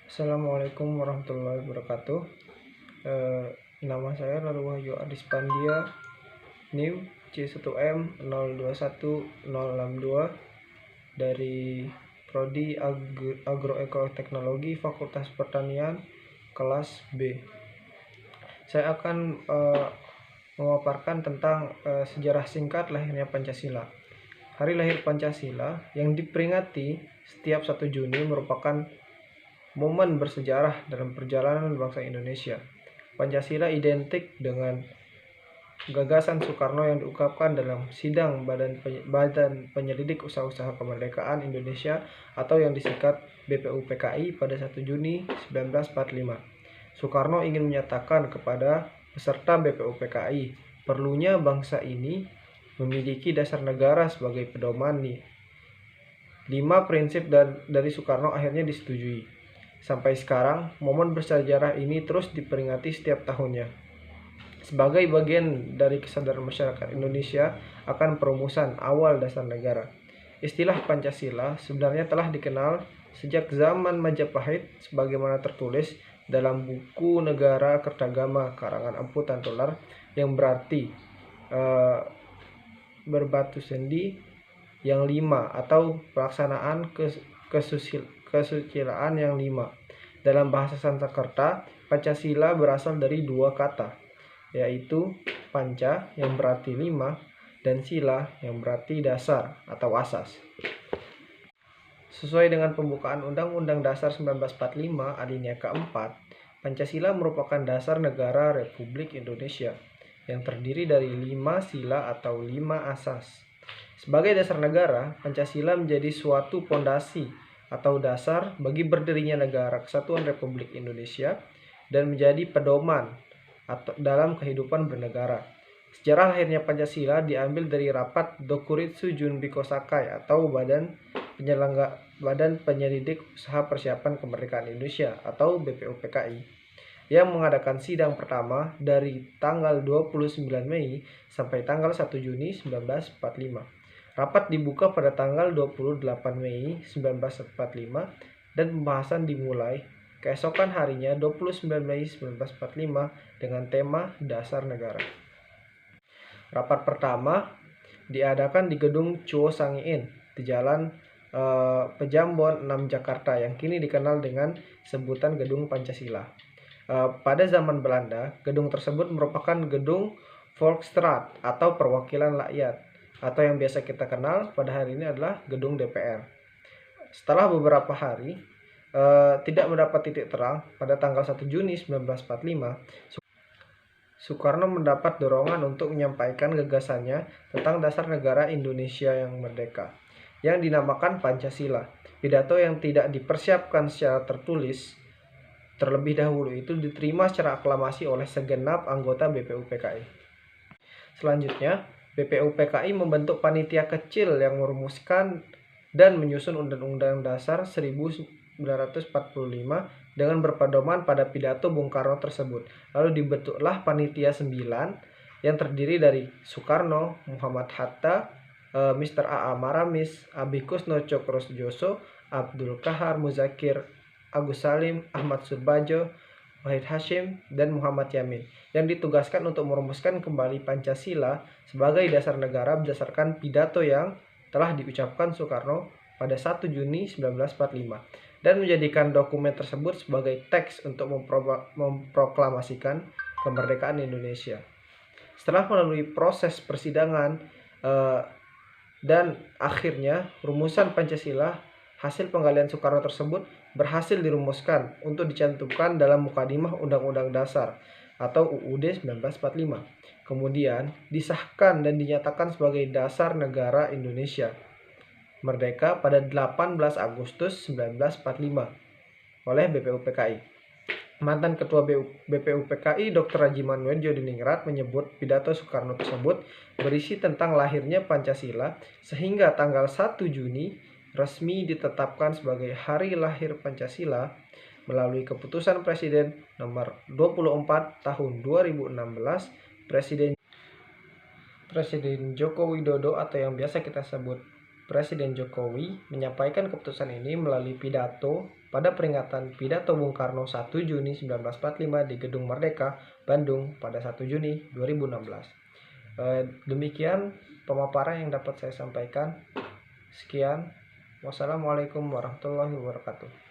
Assalamualaikum warahmatullahi wabarakatuh. Nama saya Lalu Wahyu Adispandia, NIM C1M 021062 dari Prodi Agroekoteknologi Fakultas Pertanian kelas B. Saya akan memaparkan tentang sejarah singkat lahirnya Pancasila. Hari lahir Pancasila yang diperingati setiap 1 Juni merupakan momen bersejarah dalam perjalanan bangsa Indonesia. Pancasila identik dengan gagasan Soekarno yang diungkapkan dalam sidang Badan Penyelidik Usaha-Usaha Kemerdekaan Indonesia atau yang disingkat BPUPKI pada 1 Juni 1945. Soekarno ingin menyatakan kepada peserta BPUPKI perlunya bangsa ini memiliki dasar negara sebagai pedoman nih. 5 prinsip dari Soekarno akhirnya disetujui. Sampai sekarang, momen bersejarah ini terus diperingati setiap tahunnya. Sebagai bagian dari kesadaran masyarakat Indonesia akan perumusan awal dasar negara. Istilah Pancasila sebenarnya telah dikenal sejak zaman Majapahit sebagaimana tertulis dalam buku Negara Kertagama karangan Empu Tantular yang berarti berbatu sendi yang 5 atau pelaksanaan kesusilaan yang 5. Dalam bahasa Sanskerta, Pancasila berasal dari 2 kata, yaitu panca yang berarti 5 dan sila yang berarti dasar atau asas. Sesuai dengan pembukaan Undang-Undang Dasar 1945 alinea keempat, Pancasila merupakan dasar negara Republik Indonesia yang terdiri dari 5 sila atau 5 asas. Sebagai dasar negara, Pancasila menjadi suatu pondasi atau dasar bagi berdirinya negara Kesatuan Republik Indonesia dan menjadi pedoman dalam kehidupan bernegara. Sejarah lahirnya Pancasila diambil dari rapat Dokuritsu Junbiko Sakai atau Badan Penyelidik Usaha Persiapan Kemerdekaan Indonesia atau BPUPKI yang mengadakan sidang pertama dari tanggal 29 Mei sampai tanggal 1 Juni 1945. Rapat dibuka pada tanggal 28 Mei 1945 dan pembahasan dimulai keesokan harinya 29 Mei 1945 dengan tema Dasar Negara. Rapat pertama diadakan di Gedung Chuo Sangiin di Jalan Pejambon 6 Jakarta yang kini dikenal dengan sebutan Gedung Pancasila. Pada zaman Belanda, gedung tersebut merupakan gedung Volksraad atau perwakilan rakyat, atau yang biasa kita kenal pada hari ini adalah gedung DPR. Setelah beberapa hari tidak mendapat titik terang, pada tanggal 1 Juni 1945 Soekarno mendapat dorongan untuk menyampaikan gagasannya tentang dasar negara Indonesia yang merdeka yang dinamakan Pancasila. Pidato yang tidak dipersiapkan secara tertulis terlebih dahulu itu diterima secara aklamasi oleh segenap anggota BPUPKI. Selanjutnya, BPUPKI membentuk panitia kecil yang merumuskan dan menyusun Undang-Undang Dasar 1945 dengan berpedoman pada pidato Bung Karno tersebut. Lalu dibentuklah panitia 9 yang terdiri dari Soekarno, Muhammad Hatta, Mr. A.A. Maramis, Abikus Cokrojoso, Abdul Kahar Muzakir, Agus Salim, Ahmad Surbajo, Wahid Hashim, dan Muhammad Yamin yang ditugaskan untuk merumuskan kembali Pancasila sebagai dasar negara berdasarkan pidato yang telah diucapkan Soekarno pada 1 Juni 1945 dan menjadikan dokumen tersebut sebagai teks untuk memproklamasikan kemerdekaan Indonesia. Setelah melalui proses persidangan dan akhirnya rumusan Pancasila, hasil penggalian Soekarno tersebut berhasil dirumuskan untuk dicantumkan dalam Mukadimah Undang-Undang Dasar atau UUD 1945. Kemudian disahkan dan dinyatakan sebagai Dasar Negara Indonesia Merdeka pada 18 Agustus 1945 oleh BPUPKI. Mantan Ketua BPUPKI Dr. Rajiman Wedjodiningrat menyebut pidato Soekarno tersebut berisi tentang lahirnya Pancasila sehingga tanggal 1 Juni resmi ditetapkan sebagai hari lahir Pancasila melalui keputusan Presiden nomor 24 tahun 2016. Presiden Joko Widodo atau yang biasa kita sebut Presiden Jokowi menyampaikan keputusan ini melalui pidato pada peringatan pidato Bung Karno 1 Juni 1945 di Gedung Merdeka, Bandung pada 1 Juni 2016. Demikian pemaparan yang dapat saya sampaikan. Sekian. Wassalamualaikum warahmatullahi wabarakatuh.